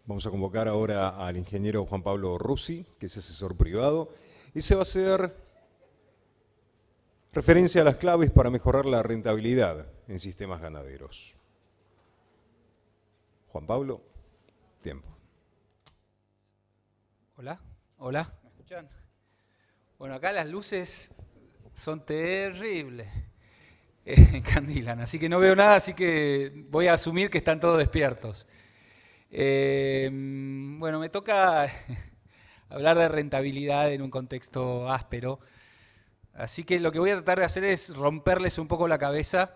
Vamos a convocar ahora al ingeniero Juan Pablo Russi, que es asesor privado, y se va a hacer referencia a las claves para mejorar la rentabilidad en sistemas ganaderos. Juan Pablo, tiempo. Hola, hola, ¿me escuchan? Bueno, acá las luces son terribles, encandilan, así que no veo nada, así que voy a asumir que están todos despiertos. Bueno, me toca hablar de rentabilidad en un contexto áspero, así que lo que voy a tratar de hacer es romperles un poco la cabeza.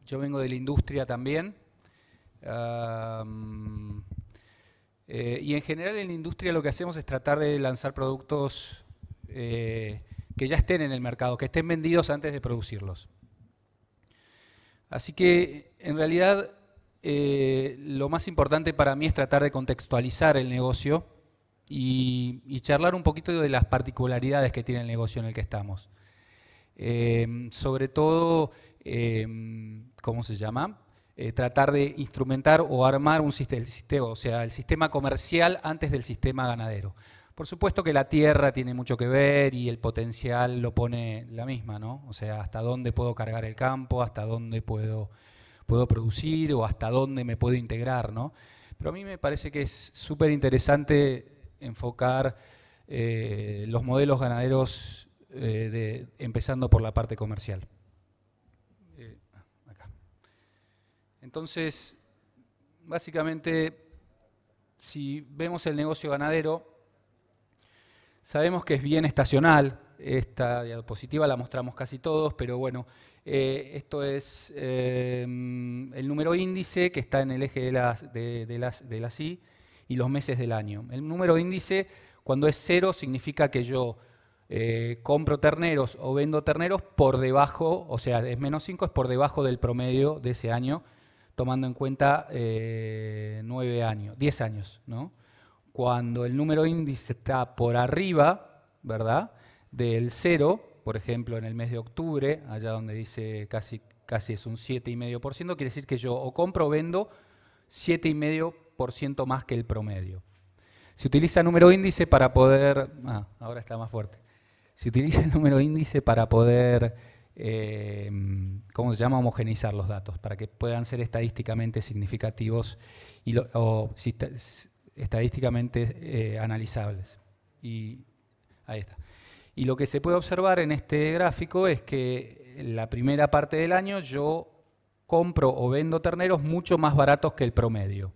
Yo vengo de la industria también. Y en general en la industria lo que hacemos es tratar de lanzar productos que ya estén en el mercado, que estén vendidos antes de producirlos. Así que en realidad lo más importante para mí es tratar de contextualizar el negocio y charlar un poquito de las particularidades que tiene el negocio en el que estamos. Sobre todo, ¿cómo se llama? Tratar de instrumentar o armar un sistema, o sea, el sistema comercial antes del sistema ganadero. Por supuesto que la tierra tiene mucho que ver y el potencial lo pone la misma, ¿no? O sea, hasta dónde puedo cargar el campo, hasta dónde puedo producir o hasta dónde me puedo integrar, ¿no? Pero a mí me parece que es súper interesante enfocar los modelos ganaderos empezando por la parte comercial. Acá. Entonces, básicamente, si vemos el negocio ganadero, sabemos que es bien estacional. Esta diapositiva la mostramos casi todos, pero bueno, esto es el número índice que está en el eje de las Y y los meses del año. El número índice, cuando es 0, significa que yo compro terneros o vendo terneros por debajo, o sea, es -5, es por debajo del promedio de ese año, tomando en cuenta 10 años, ¿no? Cuando el número índice está por arriba, ¿verdad?, del 0, por ejemplo, en el mes de octubre, allá donde dice casi es un 7,5%, quiere decir que yo o compro o vendo 7,5% más que el promedio. Se utiliza número índice para poder... ahora está más fuerte. Se utiliza el número índice para poder, ¿cómo se llama?, homogeneizar los datos, para que puedan ser estadísticamente significativos o estadísticamente analizables. Y ahí está. Y lo que se puede observar en este gráfico es que en la primera parte del año yo compro o vendo terneros mucho más baratos que el promedio.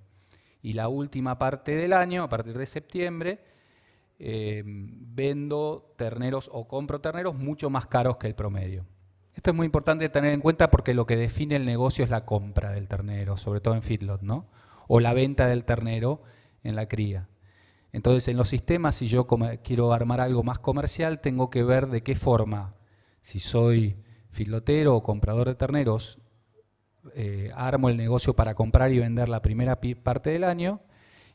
Y la última parte del año, a partir de septiembre, vendo terneros o compro terneros mucho más caros que el promedio. Esto es muy importante tener en cuenta porque lo que define el negocio es la compra del ternero, sobre todo en feedlot, ¿no? O la venta del ternero en la cría. Entonces, en los sistemas, si yo quiero armar algo más comercial, tengo que ver de qué forma, si soy feedlotero o comprador de terneros, armo el negocio para comprar y vender la primera parte del año,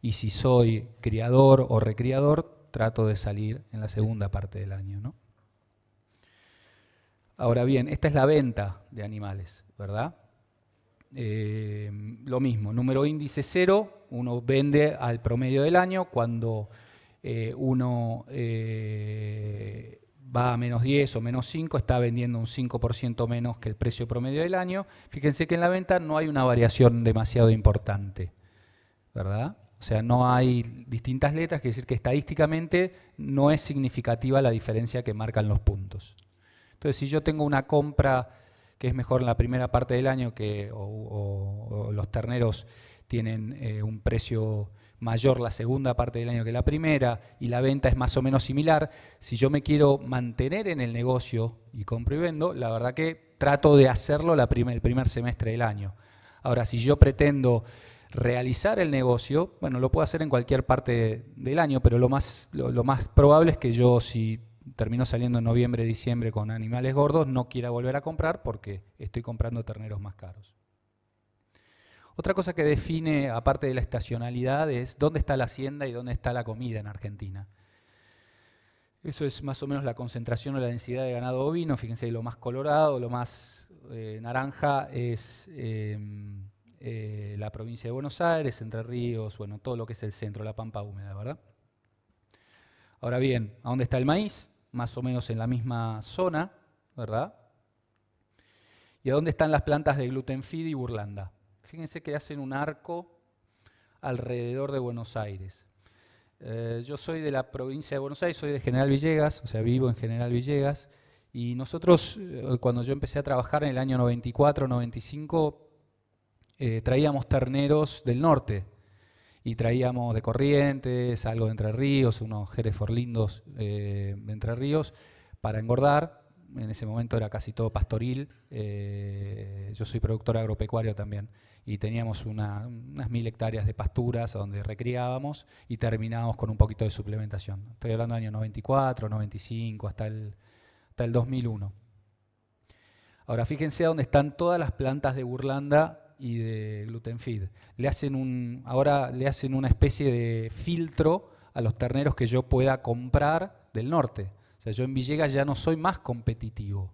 y si soy criador o recriador, trato de salir en la segunda parte del año, ¿no? Ahora bien, esta es la venta de animales, ¿verdad? Lo mismo, número índice 0, uno vende al promedio del año. Cuando uno va a -10 o -5, está vendiendo un 5% menos que el precio promedio del año. Fíjense que en la venta no hay una variación demasiado importante, ¿verdad? O sea, no hay distintas letras, quiere decir que estadísticamente no es significativa la diferencia que marcan los puntos. Entonces, si yo tengo una compra que es mejor en la primera parte del año, o los terneros tienen un precio mayor la segunda parte del año que la primera, y la venta es más o menos similar, si yo me quiero mantener en el negocio y compro y vendo, la verdad que trato de hacerlo el primer semestre del año. Ahora, si yo pretendo realizar el negocio, bueno, lo puedo hacer en cualquier parte del año, pero lo más probable es que yo, si termino saliendo en noviembre, diciembre con animales gordos, no quiera volver a comprar porque estoy comprando terneros más caros. Otra cosa que define, aparte de la estacionalidad, es dónde está la hacienda y dónde está la comida en Argentina. Eso es más o menos la concentración o la densidad de ganado bovino. Fíjense, lo más colorado, lo más naranja es la provincia de Buenos Aires, Entre Ríos, bueno, todo lo que es el centro, la pampa húmeda, ¿verdad? Ahora bien, ¿a dónde está el maíz? Más o menos en la misma zona, ¿verdad? ¿Y a dónde están las plantas de gluten feed y burlanda? Fíjense que hacen un arco alrededor de Buenos Aires. Yo soy de la provincia de Buenos Aires, soy de General Villegas, o sea, vivo en General Villegas, y nosotros, cuando yo empecé a trabajar en el año 94, 95, traíamos terneros del norte, y traíamos de Corrientes, algo de Entre Ríos, unos Hereford lindos de Entre Ríos, para engordar. En ese momento era casi todo pastoril. Yo soy productor agropecuario también, y teníamos unas 1000 hectáreas de pasturas donde recriábamos y terminábamos con un poquito de suplementación. Estoy hablando del año 94, 95, hasta el 2001. Ahora fíjense dónde están todas las plantas de burlanda y de gluten feed. Ahora le hacen una especie de filtro a los terneros que yo pueda comprar del norte. O sea, yo en Villegas ya no soy más competitivo,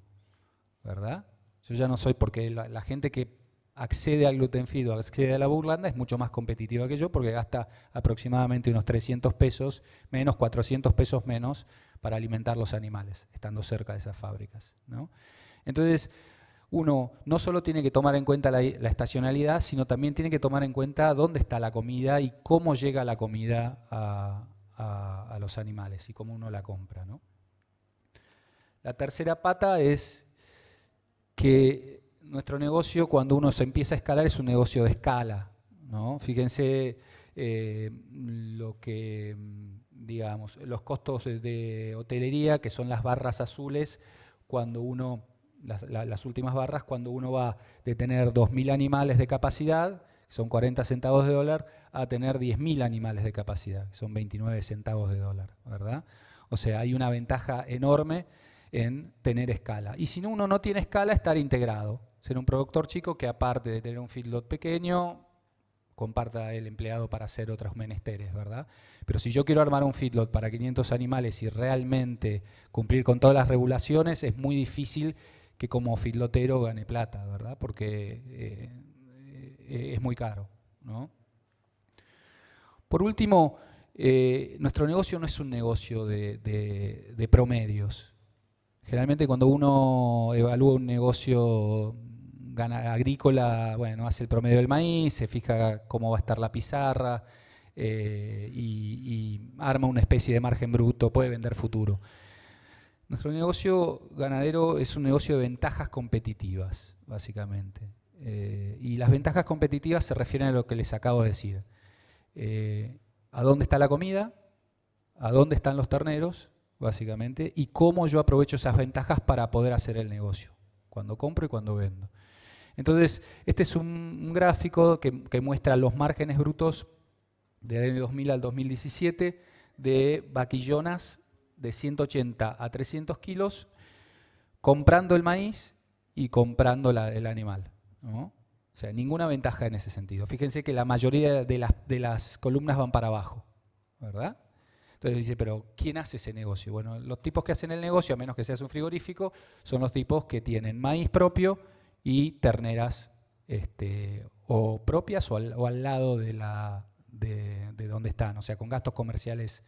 ¿verdad? Yo ya no soy, porque la gente que accede al gluten feed o accede a la burlanda es mucho más competitiva que yo, porque gasta aproximadamente unos 300 pesos menos, 400 pesos menos para alimentar los animales, estando cerca de esas fábricas, ¿no? Entonces, uno no solo tiene que tomar en cuenta la estacionalidad, sino también tiene que tomar en cuenta dónde está la comida y cómo llega la comida a los animales y cómo uno la compra, ¿no? La tercera pata es que nuestro negocio, cuando uno se empieza a escalar, es un negocio de escala, ¿no? Fíjense digamos, los costos de hotelería, que son las barras azules, cuando uno... Las últimas barras, cuando uno va de tener 2.000 animales de capacidad, que son 40 centavos de dólar, a tener 10.000 animales de capacidad, que son 29 centavos de dólar, ¿verdad? O sea, hay una ventaja enorme en tener escala. Y si uno no tiene escala, estar integrado. Ser un productor chico que, aparte de tener un feedlot pequeño, comparta el empleado para hacer otros menesteres, ¿verdad? Pero si yo quiero armar un feedlot para 500 animales y realmente cumplir con todas las regulaciones, es muy difícil que como feedlotero gane plata, ¿verdad? Porque es muy caro, ¿no? Por último, nuestro negocio no es un negocio de promedios. Generalmente cuando uno evalúa un negocio agrícola, bueno, hace el promedio del maíz, se fija cómo va a estar la pizarra y arma una especie de margen bruto, puede vender futuro. Nuestro negocio ganadero es un negocio de ventajas competitivas, básicamente. Y las ventajas competitivas se refieren a lo que les acabo de decir. ¿A dónde está la comida? ¿A dónde están los terneros? Básicamente. Y cómo yo aprovecho esas ventajas para poder hacer el negocio. Cuando compro y cuando vendo. Entonces, este es un gráfico que muestra los márgenes brutos del año 2000 al 2017 de vaquillonas de 180 a 300 kilos, comprando el maíz y comprando el animal, ¿no? O sea, ninguna ventaja en ese sentido. Fíjense que la mayoría de las columnas van para abajo, ¿verdad? Entonces dice, pero ¿quién hace ese negocio? Bueno, los tipos que hacen el negocio, a menos que seas un frigorífico, son los tipos que tienen maíz propio y terneras o propias o al lado de donde están, o sea, con gastos comerciales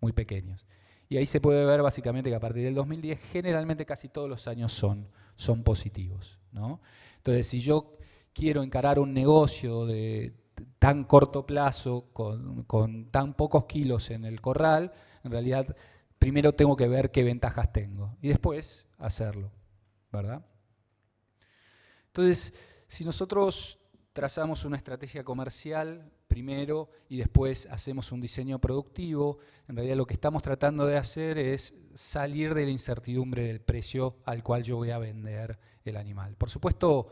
muy pequeños. Y ahí se puede ver básicamente que a partir del 2010 generalmente casi todos los años son positivos, ¿no? Entonces, si yo quiero encarar un negocio de tan corto plazo, con tan pocos kilos en el corral, en realidad primero tengo que ver qué ventajas tengo y después hacerlo, ¿verdad? Entonces, si nosotros trazamos una estrategia comercial primero y después hacemos un diseño productivo, en realidad lo que estamos tratando de hacer es salir de la incertidumbre del precio al cual yo voy a vender el animal. Por supuesto,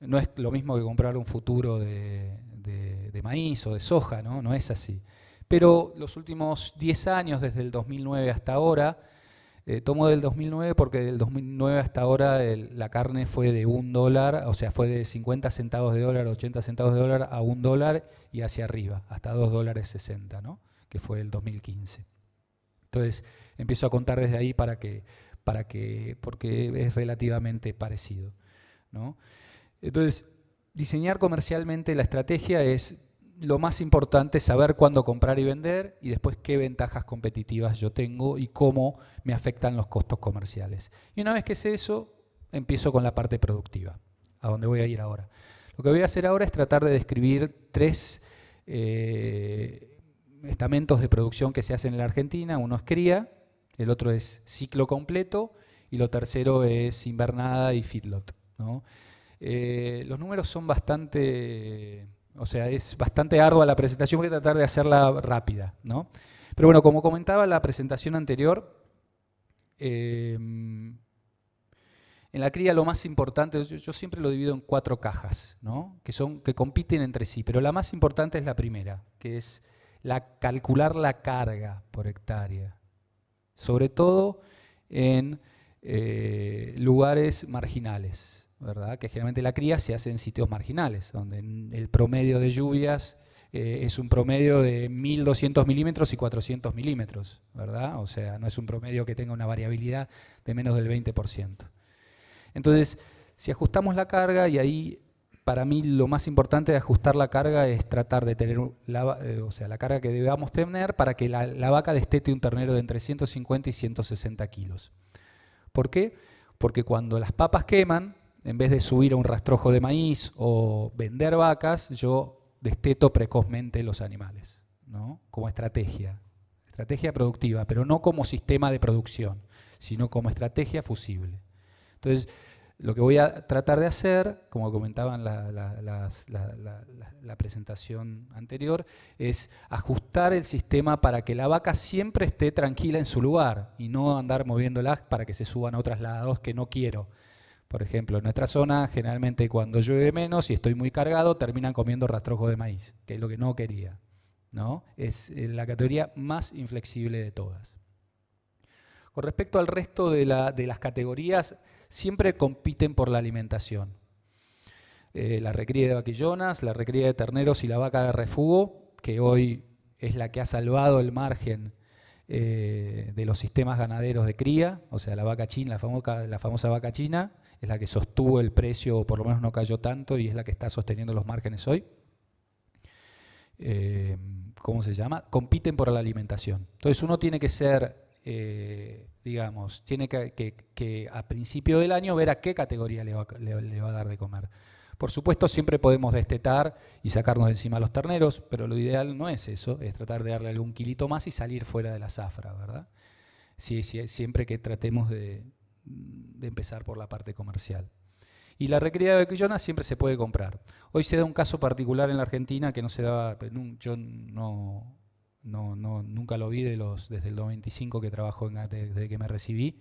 no es lo mismo que comprar un futuro de maíz o de soja, ¿no? No es así. Pero los últimos 10 años, desde el 2009 hasta ahora, tomo del 2009 porque del 2009 hasta ahora la carne fue de $1, o sea, fue de 50 centavos de dólar, 80 centavos de dólar a $1 y hacia arriba, hasta $2.60, ¿no? Que fue el 2015. Entonces, empiezo a contar desde ahí porque es relativamente parecido, ¿no? Entonces, diseñar comercialmente la estrategia es lo más importante, saber cuándo comprar y vender y después qué ventajas competitivas yo tengo y cómo me afectan los costos comerciales. Y una vez que sé eso, empiezo con la parte productiva, a donde voy a ir ahora. Lo que voy a hacer ahora es tratar de describir 3 estamentos de producción que se hacen en la Argentina. Uno es cría, el otro es ciclo completo y lo tercero es invernada y feedlot, ¿no? Los números son bastante, o sea, es bastante ardua la presentación, voy a tratar de hacerla rápida, ¿no? Pero bueno, como comentaba en la presentación anterior, en la cría lo más importante, yo siempre lo divido en 4 cajas, ¿no? que compiten entre sí, pero la más importante es la primera, que es calcular la carga por hectárea, sobre todo en lugares marginales, ¿verdad? Que generalmente la cría se hace en sitios marginales, donde el promedio de lluvias es un promedio de 1200 milímetros y 400 milímetros, ¿verdad? O sea, no es un promedio que tenga una variabilidad de menos del 20%. Entonces, si ajustamos la carga, y ahí para mí lo más importante de ajustar la carga es tratar de tener la carga que debamos tener para que la vaca destete un ternero de entre 150 y 160 kilos. ¿Por qué? Porque cuando las papas queman, en vez de subir a un rastrojo de maíz o vender vacas, yo desteto precozmente los animales, ¿no? Como estrategia productiva, pero no como sistema de producción, sino como estrategia fusible. Entonces, lo que voy a tratar de hacer, como comentaba en la presentación anterior, es ajustar el sistema para que la vaca siempre esté tranquila en su lugar y no andar moviéndola para que se suban a otros lados que no quiero. Por ejemplo, en nuestra zona, generalmente cuando llueve menos y estoy muy cargado, terminan comiendo rastrojo de maíz, que es lo que no quería, ¿no? Es la categoría más inflexible de todas. Con respecto al resto de las categorías, siempre compiten por la alimentación. La recría de vaquillonas, la recría de terneros y la vaca de refugo, que hoy es la que ha salvado el margen de los sistemas ganaderos de cría, o sea, la vaca china, la famosa vaca china, es la que sostuvo el precio, o por lo menos no cayó tanto, y es la que está sosteniendo los márgenes hoy. ¿Cómo se llama? Compiten por la alimentación. Entonces uno tiene que ser, digamos, tiene que a principio del año ver a qué categoría le va a dar de comer. Por supuesto, siempre podemos destetar y sacarnos de encima los terneros, pero lo ideal no es eso, es tratar de darle algún kilito más y salir fuera de la zafra, ¿verdad? Sí, siempre que tratemos de empezar por la parte comercial. Y la recría de vaquillonas siempre se puede comprar. Hoy se da un caso particular en la Argentina que no se daba, yo nunca lo vi desde el 95 que trabajo, desde que me recibí,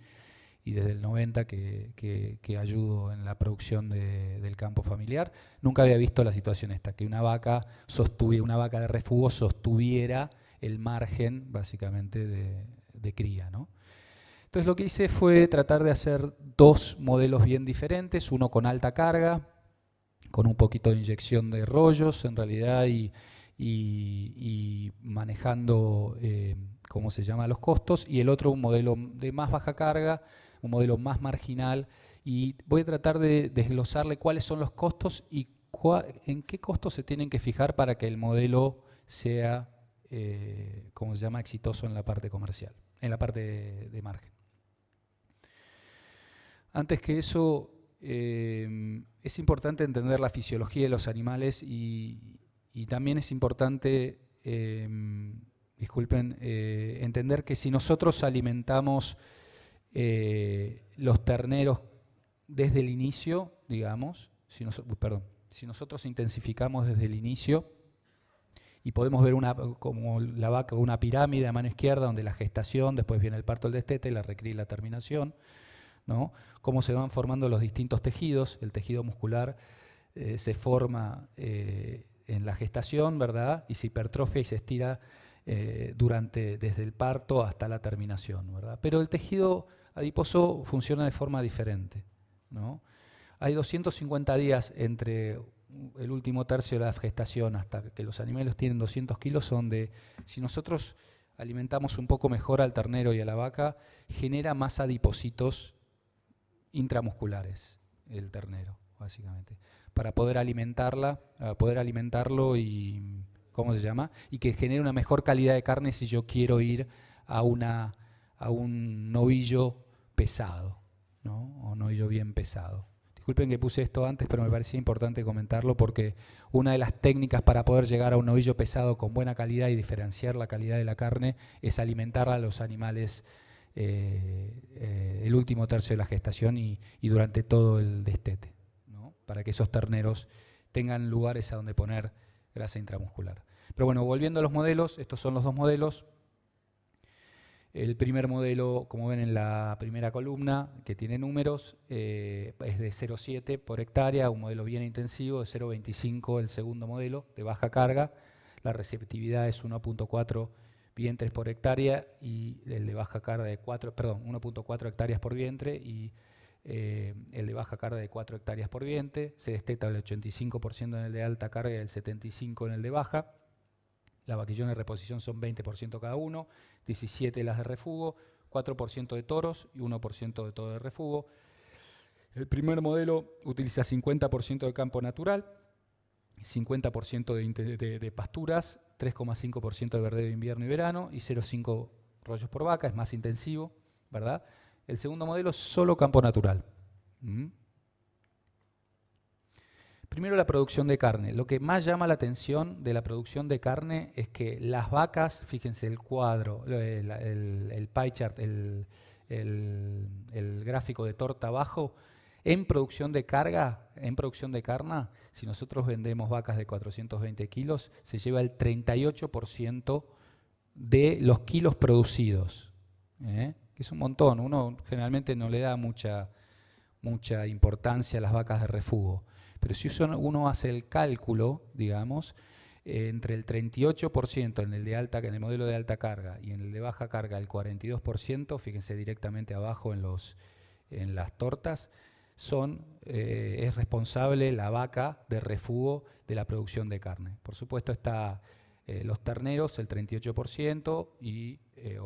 y desde el 90 que ayudo en la producción del campo familiar. Nunca había visto la situación esta, que una vaca de refugo sostuviera el margen, básicamente, de cría, ¿no? Entonces lo que hice fue tratar de hacer 2 modelos bien diferentes, uno con alta carga, con un poquito de inyección de rollos en realidad y manejando, ¿cómo se llama?, los costos, y el otro un modelo de más baja carga, un modelo más marginal, y voy a tratar de desglosarle cuáles son los costos y en qué costos se tienen que fijar para que el modelo sea, ¿cómo se llama?, exitoso en la parte comercial, en la parte de margen. Antes que eso, es importante entender la fisiología de los animales y también es importante, entender que si nosotros alimentamos los terneros desde el inicio, digamos, si nosotros intensificamos desde el inicio, y podemos ver como la vaca, una pirámide a mano izquierda, donde la gestación, después viene el parto, el destete, la recría y la terminación, ¿no? Cómo se van formando los distintos tejidos. El tejido muscular se forma en la gestación, ¿verdad? Y se hipertrofia y se estira desde el parto hasta la terminación, ¿verdad? Pero el tejido adiposo funciona de forma diferente, ¿no? Hay 250 días entre el último tercio de la gestación hasta que los animales tienen 200 kilos, donde si nosotros alimentamos un poco mejor al ternero y a la vaca, genera más adipocitos intramusculares el ternero, básicamente. para poder alimentarlo y, ¿cómo se llama? Y que genere una mejor calidad de carne si yo quiero ir a un novillo pesado, ¿no? O novillo bien pesado. Disculpen que puse esto antes, pero me parecía importante comentarlo porque una de las técnicas para poder llegar a un novillo pesado con buena calidad y diferenciar la calidad de la carne es alimentar a los animales el último tercio de la gestación y durante todo el destete, ¿no? Para que esos terneros tengan lugares a donde poner grasa intramuscular. Pero bueno, volviendo a los modelos, estos son los dos modelos. El primer modelo, como ven en la primera columna, que tiene números, es de 0,7 por hectárea, un modelo bien intensivo, de 0,25 el segundo modelo, de baja carga. La receptividad es 1,4 vientres por hectárea y el de baja carga de 1,4 hectáreas por vientre y el de baja carga de 4 hectáreas por vientre. Se desteta el 85% en el de alta carga y el 75% en el de baja. Las vaquillones de reposición son 20% cada uno, 17 las de refugo, 4% de toros y 1% de todo de refugo. El primer modelo utiliza 50% de campo natural, 50% de pasturas, 3,5% de verdeo de invierno y verano y 0,5 rollos por vaca, es más intensivo, ¿verdad? El segundo modelo es solo campo natural. Primero, la producción de carne. Lo que más llama la atención de la producción de carne es que las vacas, fíjense el cuadro, el pie chart, el gráfico de torta abajo, en producción de carne, si nosotros vendemos vacas de 420 kilos, se lleva el 38% de los kilos producidos, que es un montón. Uno generalmente no le da mucha importancia a las vacas de refugo. Pero si uno hace el cálculo, digamos, entre el 38% en el modelo de alta carga y en el de baja carga el 42%, fíjense directamente abajo en las tortas, es responsable la vaca de refugo de la producción de carne. Por supuesto está los terneros, el 38% o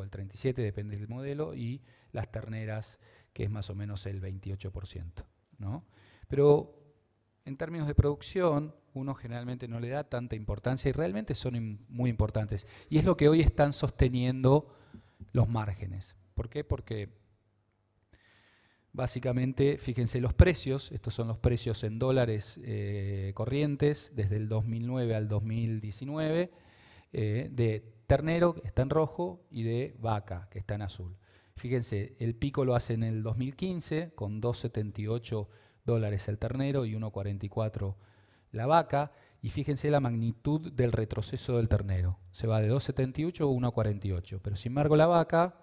el 37%, depende del modelo, y las terneras, que es más o menos el 28%, ¿no? Pero en términos de producción, uno generalmente no le da tanta importancia y realmente son muy importantes. Y es lo que hoy están sosteniendo los márgenes. ¿Por qué? Porque básicamente, fíjense los precios, estos son los precios en dólares corrientes desde el 2009 al 2019, de ternero, que está en rojo, y de vaca, que está en azul. Fíjense, el pico lo hace en el 2015 con $2,78 el ternero y 1,44 la vaca, y fíjense la magnitud del retroceso del ternero. Se va de 2,78 a 1,48, pero sin embargo la vaca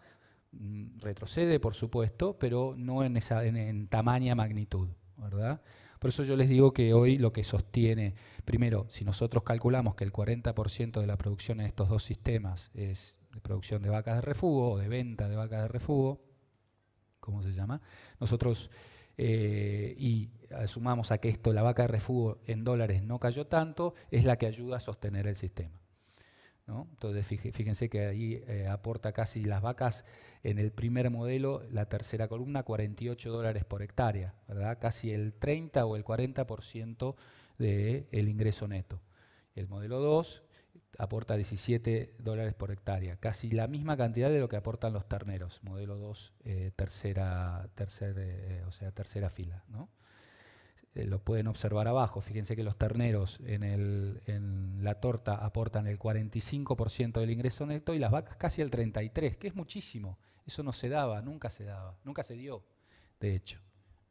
retrocede, por supuesto, pero no en tamaña magnitud, ¿verdad? Por eso yo les digo que hoy lo que sostiene, primero, si nosotros calculamos que el 40% de la producción en estos dos sistemas es de producción de vacas de refugo o de venta de vacas de refugo, ¿cómo se llama? Nosotros y sumamos a que la vaca de refugo en dólares no cayó tanto, es la que ayuda a sostener el sistema, ¿no? Entonces fíjense que ahí aporta casi las vacas en el primer modelo, la tercera columna, $48 por hectárea, ¿verdad? Casi el 30 o el 40% del ingreso neto. El modelo 2 aporta $17 por hectárea, casi la misma cantidad de lo que aportan los terneros, modelo 2, tercera fila, ¿no? Lo pueden observar abajo, fíjense que los terneros en la torta aportan el 45% del ingreso neto y las vacas casi el 33%, que es muchísimo. Eso no se daba, nunca se dio, de hecho,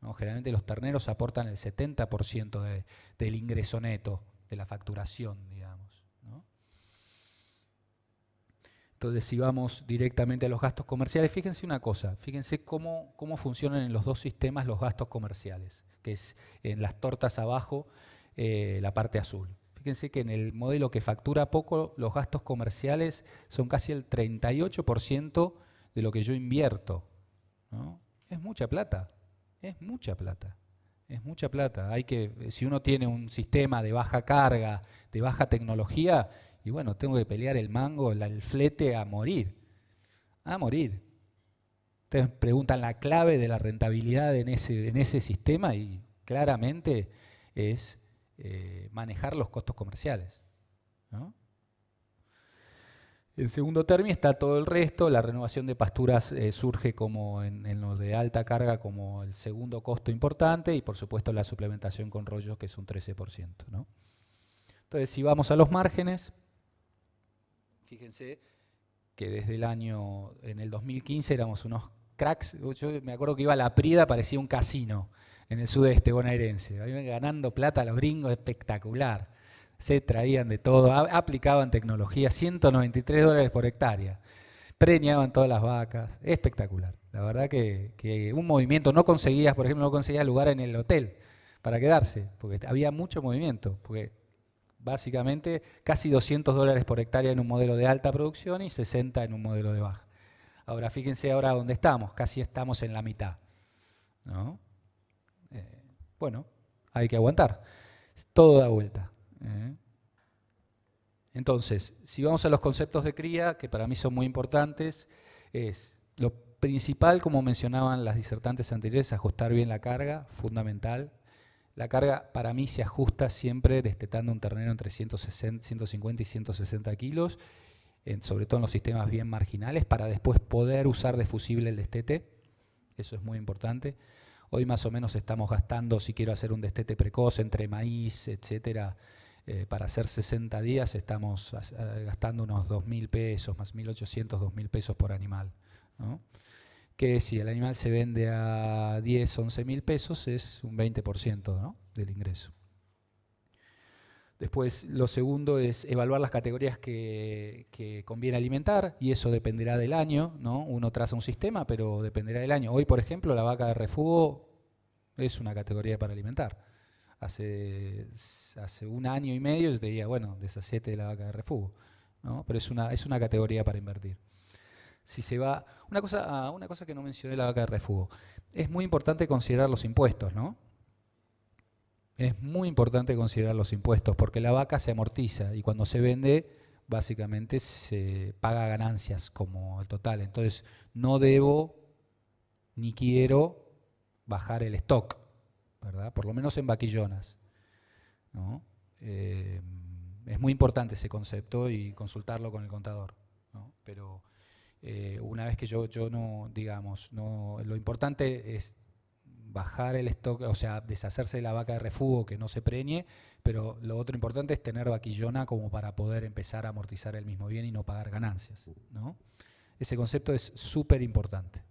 ¿no? Generalmente los terneros aportan el 70% del ingreso neto, de la facturación, digamos, ¿no? Entonces, si vamos directamente a los gastos comerciales, fíjense una cosa, fíjense cómo funcionan en los dos sistemas los gastos comerciales, que es en las tortas abajo, la parte azul. Fíjense que en el modelo que factura poco, los gastos comerciales son casi el 38% de lo que yo invierto, ¿no? Es mucha plata, es mucha plata. Es mucha plata. Si uno tiene un sistema de baja carga, de baja tecnología, y bueno, tengo que pelear el mango, el flete a morir. A morir. Ustedes preguntan la clave de la rentabilidad en ese sistema y claramente es manejar los costos comerciales, ¿no? En segundo término está todo el resto. La renovación de pasturas surge como en los de alta carga como el segundo costo importante, y por supuesto la suplementación con rollos, que es un 13%, ¿no? Entonces, si vamos a los márgenes, fíjense que desde en el 2015 éramos unos cracks. Yo me acuerdo que iba a La Prida, parecía un casino en el sudeste bonaerense. Iban ganando plata a los gringos, espectacular. Se traían de todo, aplicaban tecnología, $193 por hectárea. Preñaban todas las vacas, espectacular. La verdad que un movimiento, no conseguías, por ejemplo, no conseguías lugar en el hotel para quedarse, porque había mucho movimiento, porque básicamente casi $200 por hectárea en un modelo de alta producción y 60 en un modelo de baja. Ahora fíjense ahora dónde estamos, casi estamos en la mitad, ¿no? Bueno, hay que aguantar, todo da vuelta. Entonces, si vamos a los conceptos de cría, que para mí son muy importantes, es lo principal, como mencionaban las disertantes anteriores, ajustar bien la carga, fundamental. La carga para mí se ajusta siempre destetando un ternero entre 150 y 160 kilos, sobre todo en los sistemas bien marginales, para después poder usar de fusible el destete. Eso es muy importante. Hoy más o menos estamos gastando, si quiero hacer un destete precoz entre maíz, etcétera, para hacer 60 días estamos gastando unos 2.000 pesos, más 1.800, 2.000 pesos por animal, ¿no? Que si el animal se vende a 10, 11.000 pesos es un 20%, ¿no?, del ingreso. Después, lo segundo es evaluar las categorías que conviene alimentar, y eso dependerá del año, ¿no? Uno traza un sistema, pero dependerá del año. Hoy, por ejemplo, la vaca de refugio es una categoría para alimentar. Hace 1 año y medio yo te diría, bueno, deshacete de la vaca de refugio, ¿no? Pero es una categoría para invertir. Si se va, una cosa que no mencioné de la vaca de refugio, es muy importante considerar los impuestos, ¿no? Es muy importante considerar los impuestos, porque la vaca se amortiza y cuando se vende, básicamente se paga ganancias como el total. Entonces, no debo ni quiero bajar el stock, ¿verdad? Por lo menos en vaquillonas, ¿no? Es muy importante ese concepto y consultarlo con el contador, ¿no? Pero una vez que yo no, digamos, no, lo importante es bajar el stock, o sea, deshacerse de la vaca de refugio que no se preñe, pero lo otro importante es tener vaquillona como para poder empezar a amortizar el mismo bien y no pagar ganancias, ¿no? Ese concepto es súper importante.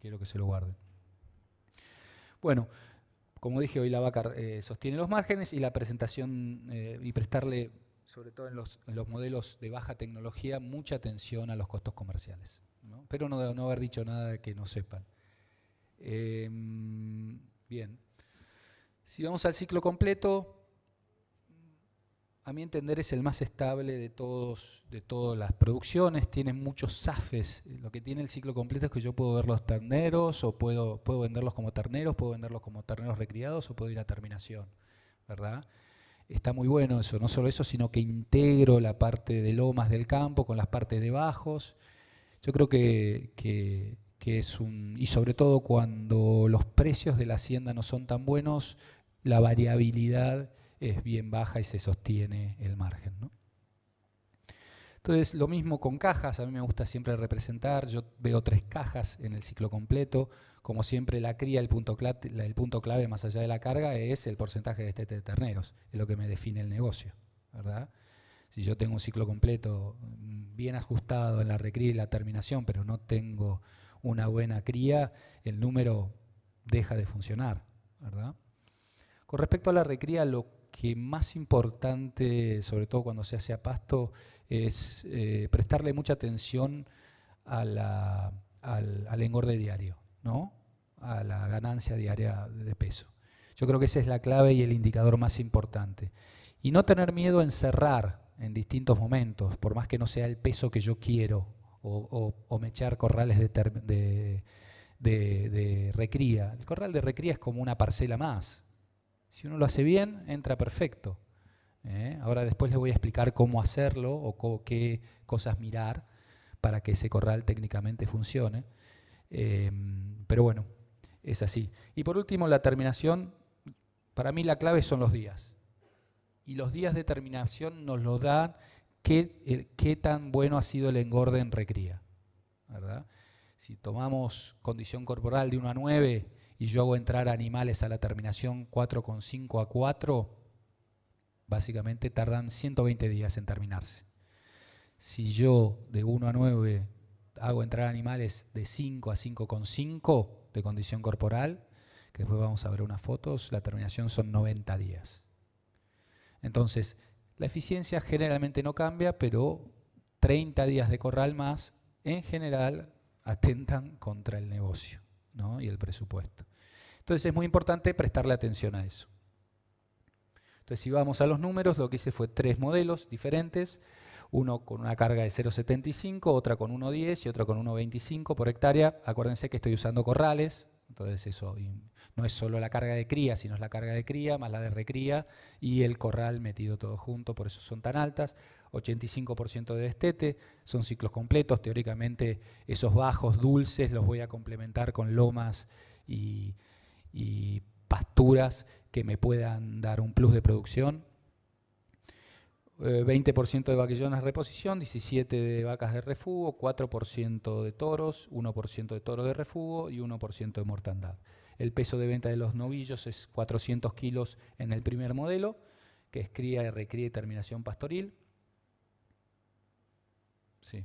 Quiero que se lo guarden. Bueno, como dije, hoy la vaca sostiene los márgenes, y la presentación y prestarle, sobre todo en los modelos de baja tecnología, mucha atención a los costos comerciales, ¿no? Pero no haber dicho nada de que no sepan. Bien, si vamos al ciclo completo, a mi entender es el más estable de todas las producciones. Tiene muchos zafes. Lo que tiene el ciclo completo es que yo puedo ver los terneros, o puedo venderlos como terneros, puedo venderlos como terneros recriados, o puedo ir a terminación, ¿verdad? Está muy bueno eso, no solo eso, sino que integro la parte de lomas del campo con las partes de bajos. Yo creo que es y sobre todo cuando los precios de la hacienda no son tan buenos, la variabilidad es bien baja y se sostiene el margen, ¿no? Entonces, lo mismo con cajas. A mí me gusta siempre representar. Yo veo 3 cajas en el ciclo completo. Como siempre, la cría, el punto clave más allá de la carga es el porcentaje de destete de terneros. Es lo que me define el negocio, ¿verdad? Si yo tengo un ciclo completo bien ajustado en la recría y la terminación, pero no tengo una buena cría, el número deja de funcionar, ¿verdad? Con respecto a la recría, lo que más importante, sobre todo cuando se hace a pasto, es prestarle mucha atención al engorde diario, ¿no? A la ganancia diaria de peso. Yo creo que esa es la clave y el indicador más importante. Y no tener miedo a encerrar en distintos momentos, por más que no sea el peso que yo quiero, o mechar corrales de recría. El corral de recría es como una parcela más. Si uno lo hace bien, entra perfecto. Ahora después les voy a explicar cómo hacerlo o qué cosas mirar para que ese corral técnicamente funcione. Pero bueno, es así. Y por último, la terminación. Para mí la clave son los días. y los días de terminación nos lo dan qué tan bueno ha sido el engorde en recría, ¿verdad? Si tomamos condición corporal de 1 a 9 y yo hago entrar animales a la terminación 4,5 a 4, básicamente tardan 120 días en terminarse. Si yo de 1 a 9 hago entrar animales de 5 a 5,5 de condición corporal, que después vamos a ver unas fotos, la terminación son 90 días. Entonces, la eficiencia generalmente no cambia, pero 30 días de corral más, en general, atentan contra el negocio, ¿no? Y el presupuesto. Entonces es muy importante prestarle atención a eso. Entonces, si vamos a los números, lo que hice fue 3 modelos diferentes, uno con una carga de 0,75, otra con 1,10 y otra con 1,25 por hectárea. Acuérdense que estoy usando corrales, entonces eso no es solo la carga de cría, sino es la carga de cría más la de recría y el corral metido todo junto, por eso son tan altas. 85% de destete, son ciclos completos. Teóricamente esos bajos dulces los voy a complementar con lomas y pasturas que me puedan dar un plus de producción. 20% de vaquillonas de reposición, 17% de vacas de refugo, 4% de toros, 1% de toros de refugo y 1% de mortandad. El peso de venta de los novillos es 400 kilos en el primer modelo, que es cría, recría y terminación pastoril. Sí.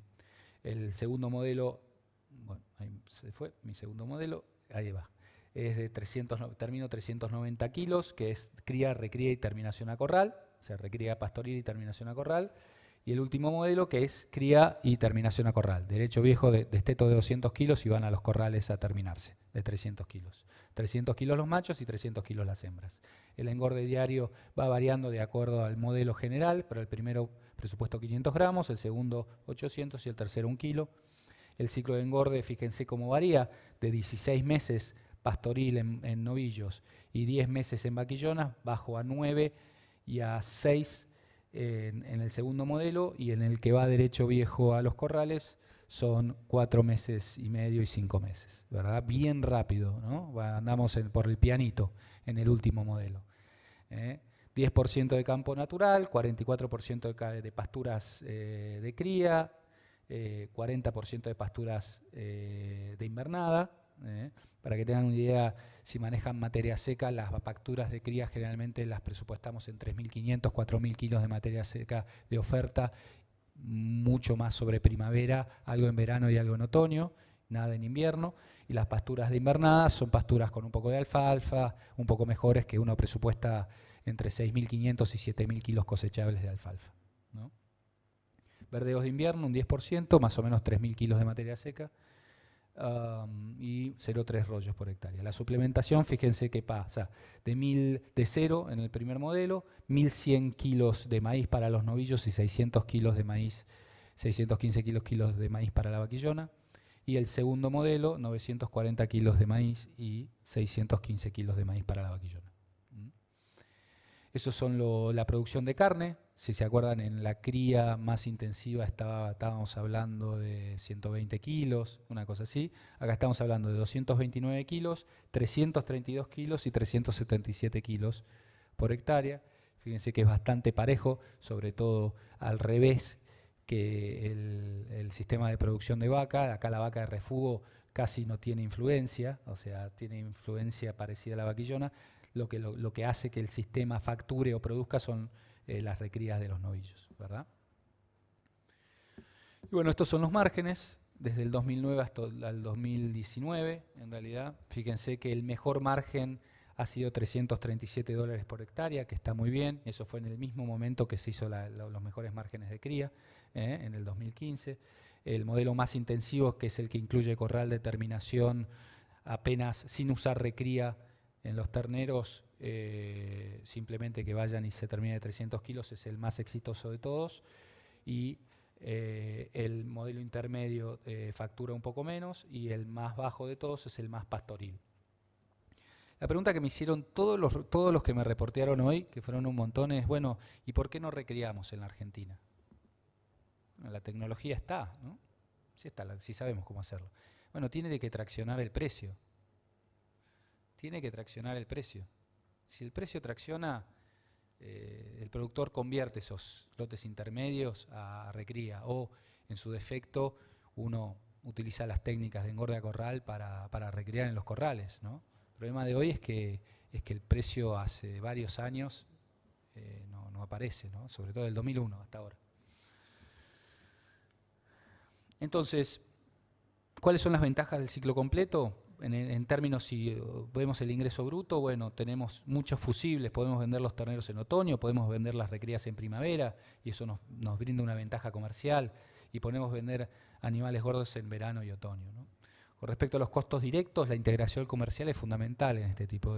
El segundo modelo, bueno, ahí se fue, mi segundo modelo, ahí va. Es de termino 390 kilos, que es cría, recría y terminación a corral. O sea, recría pastoril y terminación a corral. Y el último modelo, que es cría y terminación a corral. Derecho viejo de desteto de 200 kilos y van a los corrales a terminarse, de 300 kilos. 300 kilos los machos y 300 kilos las hembras. El engorde diario va variando de acuerdo al modelo general, pero el primero presupuesto 500 gramos, el segundo 800 y el tercero 1 kilo. El ciclo de engorde, fíjense cómo varía, de 16 meses pastoril en novillos y 10 meses en vaquillonas, bajo a 9 y a 6 en el segundo modelo, y en el que va derecho viejo a los corrales son 4 meses y medio y 5 meses, ¿verdad? Bien rápido, ¿no? Andamos por el pianito en el último modelo. 10% de campo natural, 44% de pasturas de cría, 40% de pasturas de invernada. Para que tengan una idea, si manejan materia seca, las pasturas de cría generalmente las presupuestamos en 3.500, 4.000 kilos de materia seca de oferta, mucho más sobre primavera, algo en verano y algo en otoño, nada en invierno. Y las pasturas de invernada son pasturas con un poco de alfalfa, un poco mejores, que uno presupuesta entre 6.500 y 7.000 kilos cosechables de alfalfa, ¿no? Verdeos de invierno, un 10%, más o menos 3.000 kilos de materia seca. Y 0,3 rollos por hectárea. La suplementación, fíjense que pasa de 0 en el primer modelo, 1.100 kilos de maíz para los novillos y 600 kilos de maíz, 615 kilos de maíz para la vaquillona. Y el segundo modelo, 940 kilos de maíz y 615 kilos de maíz para la vaquillona. Eso son la producción de carne. Si se acuerdan, en la cría más intensiva estábamos hablando de 120 kilos, una cosa así. Acá estamos hablando de 229 kilos, 332 kilos y 377 kilos por hectárea. Fíjense que es bastante parejo, sobre todo al revés que el sistema de producción de vaca. Acá la vaca de refugo casi no tiene influencia, o sea, tiene influencia parecida a la vaquillona. Lo que hace que el sistema facture o produzca son las recrías de los novillos, ¿verdad? Y bueno, estos son los márgenes desde el 2009 hasta el 2019, en realidad. Fíjense que el mejor margen ha sido $337 por hectárea, que está muy bien. Eso fue en el mismo momento que se hizo los mejores márgenes de cría, en el 2015. El modelo más intensivo, que es el que incluye corral de terminación apenas sin usar recría, en los terneros, simplemente que vayan y se termine de 300 kilos, es el más exitoso de todos. Y el modelo intermedio factura un poco menos, y el más bajo de todos es el más pastoril. La pregunta que me hicieron todos los que me reportearon hoy, que fueron un montón, es, bueno, ¿y por qué no recriamos en la Argentina? Bueno, la tecnología está, ¿no? Sí está, sí sabemos cómo hacerlo. Bueno, tiene que traccionar el precio. Tiene que traccionar el precio. Si el precio tracciona, el productor convierte esos lotes intermedios a recría, o en su defecto uno utiliza las técnicas de engorde a corral para recriar en los corrales, ¿no? El problema de hoy es que el precio hace varios años no aparece, ¿no? Sobre todo del 2001 hasta ahora. Entonces, ¿cuáles son las ventajas del ciclo completo? En términos, si vemos el ingreso bruto, bueno, tenemos muchos fusibles, podemos vender los terneros en otoño, podemos vender las recrías en primavera, y eso nos brinda una ventaja comercial, y podemos vender animales gordos en verano y otoño, ¿no? Con respecto a los costos directos, la integración comercial es fundamental en este tipo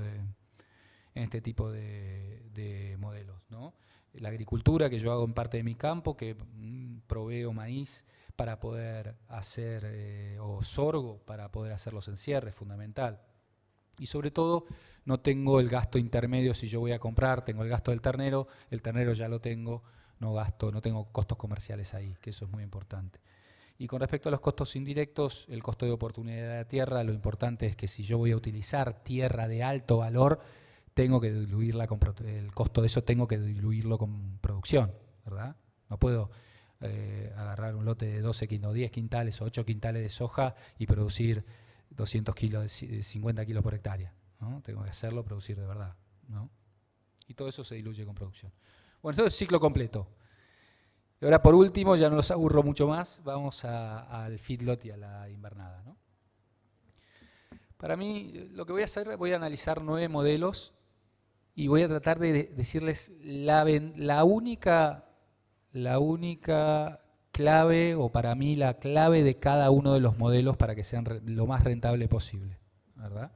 de modelos, ¿no? La agricultura que yo hago en parte de mi campo, que proveo maíz para poder hacer, o sorgo para poder hacer los encierres, fundamental. Y sobre todo, no tengo el gasto intermedio si yo voy a comprar, tengo el gasto del ternero, el ternero ya lo tengo, no tengo costos comerciales ahí, que eso es muy importante. Y con respecto a los costos indirectos, el costo de oportunidad de la tierra, lo importante es que si yo voy a utilizar tierra de alto valor, tengo que diluirla el costo de eso tengo que diluirlo con producción, ¿verdad? No puedo agarrar un lote de 12 kilos, 10 quintales o 8 quintales de soja y producir 200 kilos, 50 kilos por hectárea, ¿no? Tengo que hacerlo, producir de verdad, ¿no? Y todo eso se diluye con producción. Bueno, esto es ciclo completo. Y ahora, por último, ya no los aburro mucho más, vamos al feedlot y a la invernada, ¿no? Para mí, lo que voy a hacer, voy a analizar 9 modelos y voy a tratar de decirles la única clave, o para mí la clave de cada uno de los modelos para que sean lo más rentable posible, ¿verdad?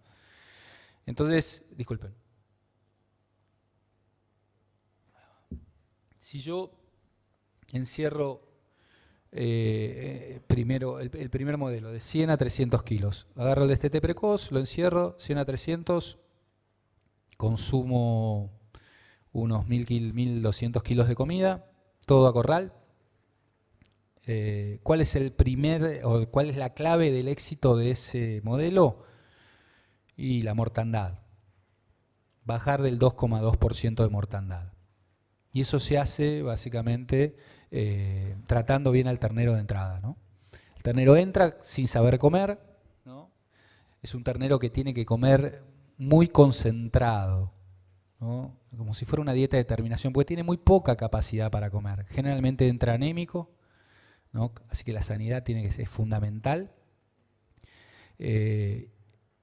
Entonces, disculpen. Si yo encierro primero el primer modelo de 100 a 300 kilos, agarro el destete precoz, lo encierro 100 a 300, consumo unos 1.200 kilos de comida, todo a corral. ¿Cuál es cuál es la clave del éxito de ese modelo? Y la mortandad. Bajar del 2,2% de mortandad. Y eso se hace básicamente tratando bien al ternero de entrada, ¿no? El ternero entra sin saber comer, ¿no? Es un ternero que tiene que comer muy concentrado, ¿no? Como si fuera una dieta de terminación, porque tiene muy poca capacidad para comer. Generalmente entra anémico, ¿no? Así que la sanidad es fundamental.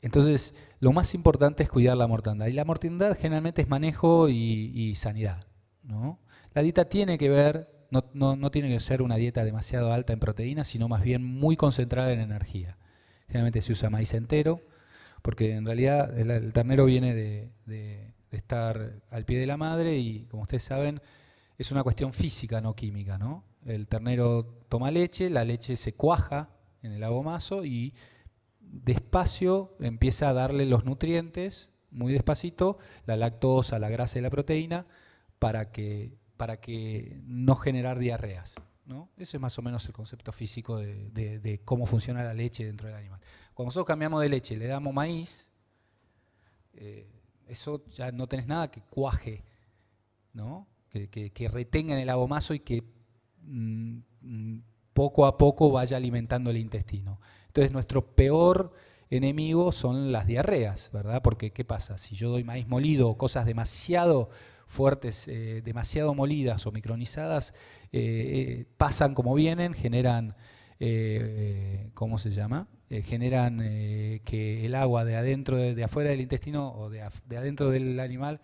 Entonces, lo más importante es cuidar la mortandad. Y la mortandad generalmente es manejo y sanidad, ¿no? La dieta tiene que ver, no tiene que ser una dieta demasiado alta en proteínas, sino más bien muy concentrada en energía. Generalmente se usa maíz entero, porque en realidad el ternero viene de estar al pie de la madre y, como ustedes saben, es una cuestión física, no química, ¿no? El ternero toma leche, la leche se cuaja en el abomazo y despacio empieza a darle los nutrientes, muy despacito, la lactosa, la grasa y la proteína, para que no generar diarreas, ¿no? Ese es más o menos el concepto físico de cómo funciona la leche dentro del animal. Cuando nosotros cambiamos de leche y le damos maíz, eso ya no tenés nada que cuaje, ¿no? Que retenga en el abomazo y que poco a poco vaya alimentando el intestino. Entonces, nuestro peor enemigo son las diarreas, ¿verdad? Porque, ¿qué pasa? Si yo doy maíz molido o cosas demasiado fuertes, demasiado molidas o micronizadas, pasan como vienen, generan, ¿cómo se llama? Generan que el agua de adentro, de afuera del intestino o de adentro del animal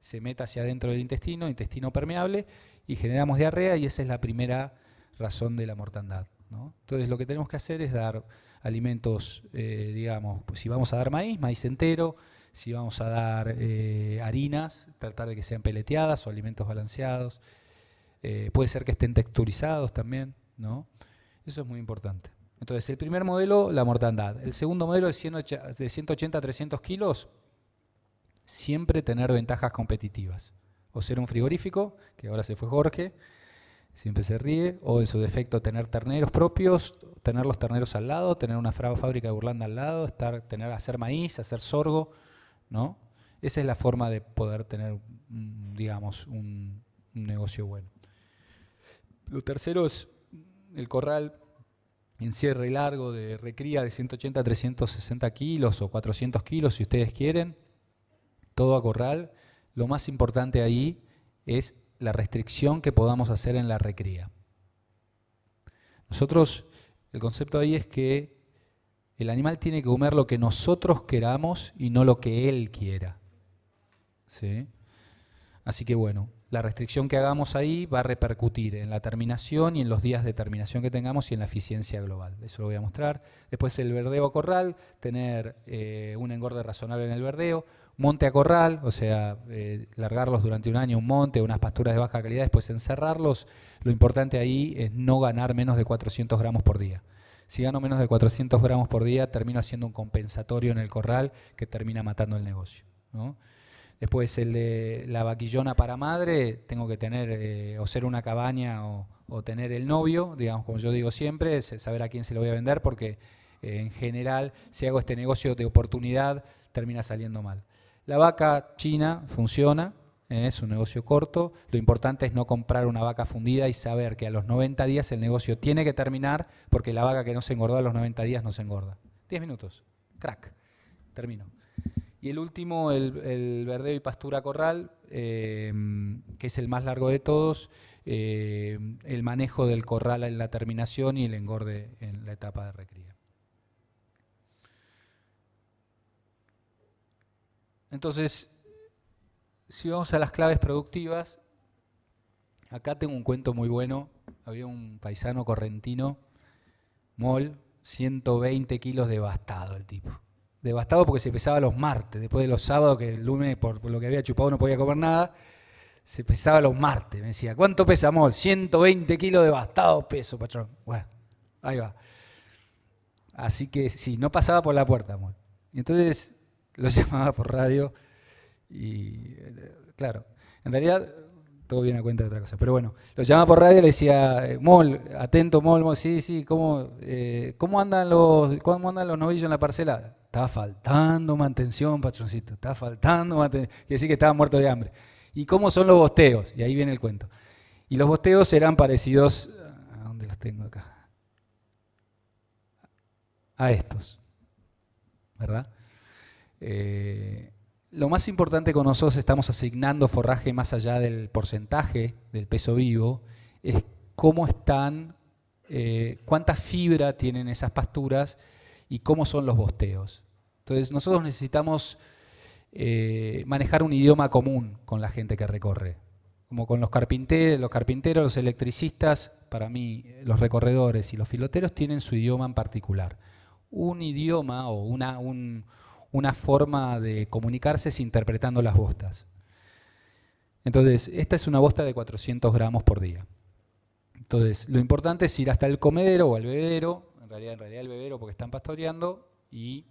se meta hacia adentro del intestino permeable, y generamos diarrea, y esa es la primera razón de la mortandad, ¿no? Entonces, lo que tenemos que hacer es dar alimentos, digamos, pues, si vamos a dar maíz entero. Si vamos a dar harinas, tratar de que sean peleteadas o alimentos balanceados. Puede ser que estén texturizados también, ¿no? Eso es muy importante. Entonces, el primer modelo, la mortandad. El segundo modelo, de 180 a 300 kilos, siempre tener ventajas competitivas. O ser un frigorífico, que ahora se fue Jorge, siempre se ríe, o en su defecto tener terneros propios, tener los terneros al lado, tener una fábrica de burlanda al lado, hacer maíz, hacer sorgo, ¿no? Esa es la forma de poder tener, digamos, un negocio bueno. Lo tercero es el corral en cierre largo de recría de 180 a 360 kilos o 400 kilos si ustedes quieren, todo a corral. Lo más importante ahí es la restricción que podamos hacer en la recría. Nosotros, el concepto ahí es que el animal tiene que comer lo que nosotros queramos y no lo que él quiera. ¿Sí? Así que bueno, la restricción que hagamos ahí va a repercutir en la terminación y en los días de terminación que tengamos y en la eficiencia global. Eso lo voy a mostrar. Después el verdeo a corral, tener un engorde razonable en el verdeo. Monte a corral, o sea, largarlos durante un año, un monte, unas pasturas de baja calidad, después encerrarlos. Lo importante ahí es no ganar menos de 400 gramos por día. Si gano menos de 400 gramos por día, termino haciendo un compensatorio en el corral que termina matando el negocio, ¿no? Después el de la vaquillona para madre, tengo que tener o ser una cabaña o tener el novio, digamos, como yo digo siempre, saber a quién se lo voy a vender, porque en general, si hago este negocio de oportunidad, termina saliendo mal. La vaca china funciona, es un negocio corto. Lo importante es no comprar una vaca fundida y saber que a los 90 días el negocio tiene que terminar, porque la vaca que no se engordó a los 90 días no se engorda. 10 minutos, crack, termino. Y el último, el verdeo y pastura corral, que es el más largo de todos, el manejo del corral en la terminación y el engorde en la etapa de recría. Entonces, si vamos a las claves productivas, acá tengo un cuento muy bueno. Había un paisano correntino, Mol, 120 kilos devastado el tipo. Devastado porque se pesaba los martes, después de los sábados, que el lunes por lo que había chupado no podía comer nada, se pesaba los martes. Me decía, ¿cuánto pesa Mol? 120 kilos devastado peso, patrón. Bueno, ahí va. Así que sí, no pasaba por la puerta, Mol. Y entonces lo llamaba por radio y, claro, en realidad todo viene a cuenta de otra cosa. Pero bueno, lo llamaba por radio y le decía, Mol, atento Mol, sí, ¿cómo andan los novillos en la parcela? Estaba faltando mantención, patroncito, estaba faltando mantención. Quiere decir que estaba muerto de hambre. ¿Y cómo son los bosteos? Y ahí viene el cuento. Y los bosteos eran parecidos, ¿a dónde los tengo acá? A estos, ¿verdad? Lo más importante con nosotros estamos asignando forraje más allá del porcentaje del peso vivo, es cómo están, cuánta fibra tienen esas pasturas y cómo son los bosteos. Entonces nosotros necesitamos manejar un idioma común con la gente que recorre. Como con los carpinteros, los electricistas, para mí los recorredores y los filoteros tienen su idioma en particular. Un idioma o una forma de comunicarse es interpretando las bostas. Entonces, esta es una bosta de 400 gramos por día. Entonces, lo importante es ir hasta el comedero o al bebedero, en realidad el bebedero porque están pastoreando, y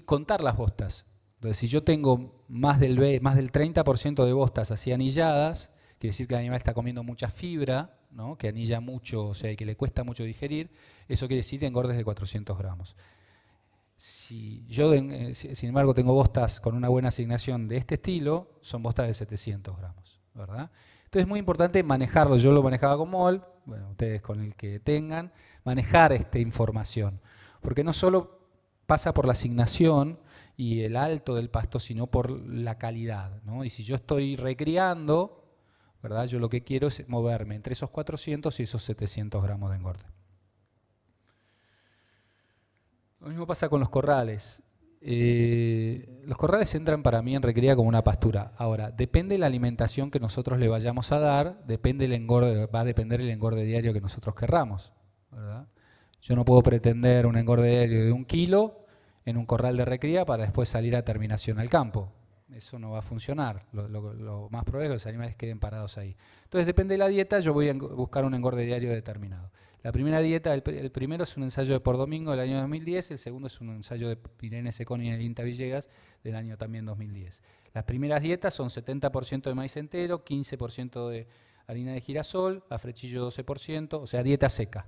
contar las bostas. Entonces, si yo tengo más del 30% de bostas así anilladas, quiere decir que el animal está comiendo mucha fibra, ¿no? Que anilla mucho, o sea, que le cuesta mucho digerir, eso quiere decir engordes de 400 gramos. Si yo, sin embargo, tengo bostas con una buena asignación de este estilo, son bostas de 700 gramos, ¿verdad? Entonces es muy importante manejarlo. Yo lo manejaba con Mol, bueno, ustedes con el que tengan, manejar esta información. Porque no solo pasa por la asignación y el alto del pasto, sino por la calidad, ¿no? Y si yo estoy recriando, ¿verdad? Yo lo que quiero es moverme entre esos 400 y esos 700 gramos de engorde. Lo mismo pasa con los corrales. Los corrales entran para mí en recría como una pastura. Ahora, depende de la alimentación que nosotros le vayamos a dar, va a depender el engorde diario que nosotros querramos, ¿verdad? Yo no puedo pretender un engorde diario de 1 kilo en un corral de recría para después salir a terminación al campo. Eso no va a funcionar. Lo más probable es que los animales queden parados ahí. Entonces, depende de la dieta, yo voy a buscar un engorde diario determinado. La primera dieta, el primero es un ensayo de Por Domingo del año 2010, el segundo es un ensayo de Irene Seconi y Nelinta Villegas del año también 2010. Las primeras dietas son 70% de maíz entero, 15% de harina de girasol, afrechillo 12%, o sea, dieta seca.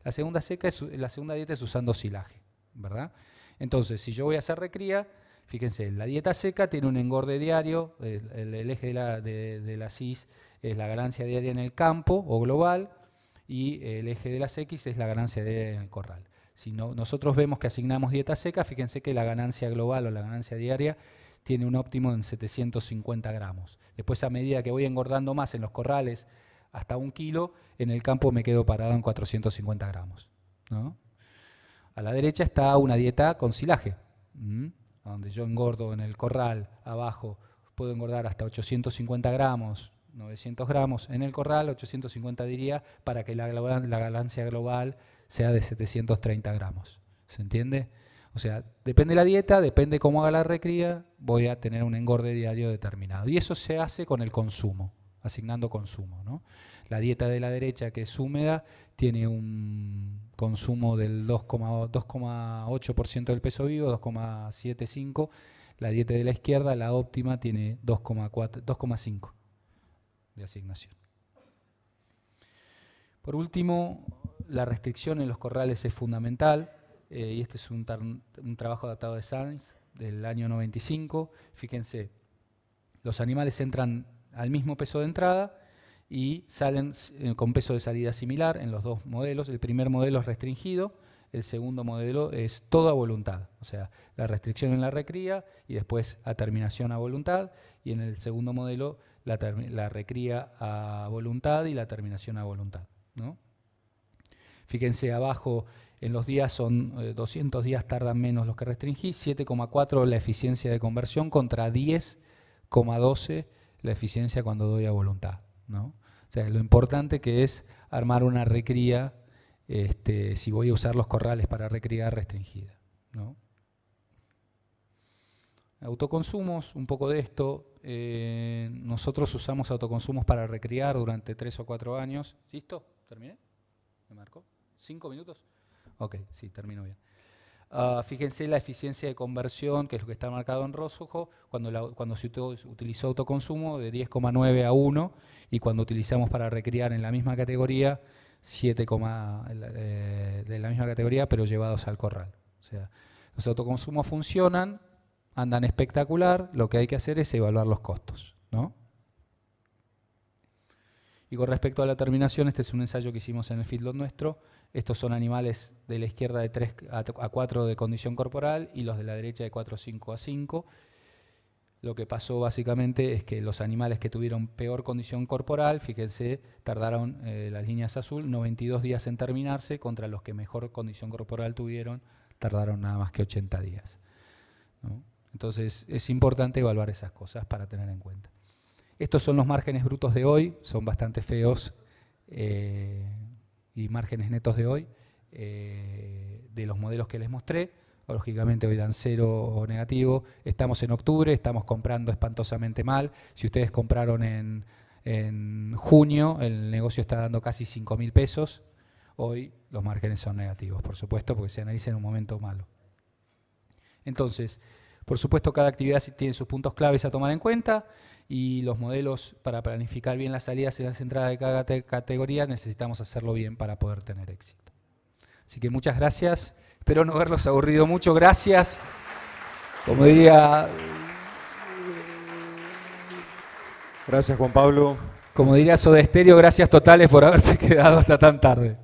La segunda dieta es usando silaje, ¿verdad? Entonces, si yo voy a hacer recría, Fíjense, la dieta seca tiene un engorde diario, el eje de las Ys es la ganancia diaria en el campo o global, y el eje de las X es la ganancia diaria en el corral. Si nosotros vemos que asignamos dieta seca, fíjense que la ganancia global o la ganancia diaria tiene un óptimo en 750 gramos. Después, a medida que voy engordando más en los corrales hasta 1 kilo, en el campo me quedo parado en 450 gramos, ¿no? A la derecha está una dieta con silaje, donde yo engordo en el corral abajo, puedo engordar hasta 850 gramos, 900 gramos en el corral, 850 diría, para que la ganancia global sea de 730 gramos. ¿Se entiende? O sea, depende de la dieta, depende cómo haga la recría, voy a tener un engorde diario determinado. Y eso se hace con el consumo, asignando consumo, ¿no? La dieta de la derecha, que es húmeda, tiene un consumo del 2,8% del peso vivo, 2,75. La dieta de la izquierda, la óptima, tiene 2,5 de asignación. Por último, la restricción en los corrales es fundamental, y este es un trabajo adaptado de Sainz del año 95. Fíjense, los animales entran al mismo peso de entrada y salen con peso de salida similar en los dos modelos. El primer modelo es restringido, el segundo modelo es todo a voluntad, o sea, la restricción en la recría y después a terminación a voluntad, y en el segundo modelo la recría a voluntad y la terminación a voluntad, ¿no? Fíjense abajo, en los días son 200 días tardan menos los que restringí, 7,4 la eficiencia de conversión contra 10,12 la eficiencia cuando doy a voluntad, ¿no? O sea, lo importante que es armar una recría, si voy a usar los corrales para recría restringida, ¿no? Autoconsumos, un poco de esto. Nosotros usamos autoconsumos para recriar durante 3 o 4 años. ¿Listo? ¿Terminé? ¿Me marcó? ¿5 minutos? Ok, sí, termino bien. Fíjense la eficiencia de conversión, que es lo que está marcado en rojo, cuando se utilizó autoconsumo de 10,9 a 1, y cuando utilizamos para recriar en la misma categoría, 7, de la misma categoría, pero llevados al corral. O sea, los autoconsumos funcionan, andan espectacular, lo que hay que hacer es evaluar los costos, ¿no? Y con respecto a la terminación, este es un ensayo que hicimos en el feedlot nuestro. Estos son animales de la izquierda de 3 a 4 de condición corporal y los de la derecha de 4,5 a 5. Lo que pasó básicamente es que los animales que tuvieron peor condición corporal, fíjense, tardaron, las líneas azul, 92 días en terminarse, contra los que mejor condición corporal tuvieron, tardaron nada más que 80 días, ¿no? Entonces es importante evaluar esas cosas para tener en cuenta. Estos son los márgenes brutos de hoy, son bastante feos, y márgenes netos de hoy, de los modelos que les mostré. Lógicamente hoy dan 0 o negativo. Estamos en octubre, estamos comprando espantosamente mal. Si ustedes compraron en junio, el negocio está dando casi 5.000 pesos. Hoy los márgenes son negativos, por supuesto, porque se analiza en un momento malo. Entonces, por supuesto, cada actividad tiene sus puntos claves a tomar en cuenta, y los modelos para planificar bien las salidas y las entradas de cada categoría necesitamos hacerlo bien para poder tener éxito. Así que muchas gracias. Espero no haberlos aburrido mucho. Gracias. Como diría... Gracias, Juan Pablo. Como diría Soda Stereo, gracias totales por haberse quedado hasta tan tarde.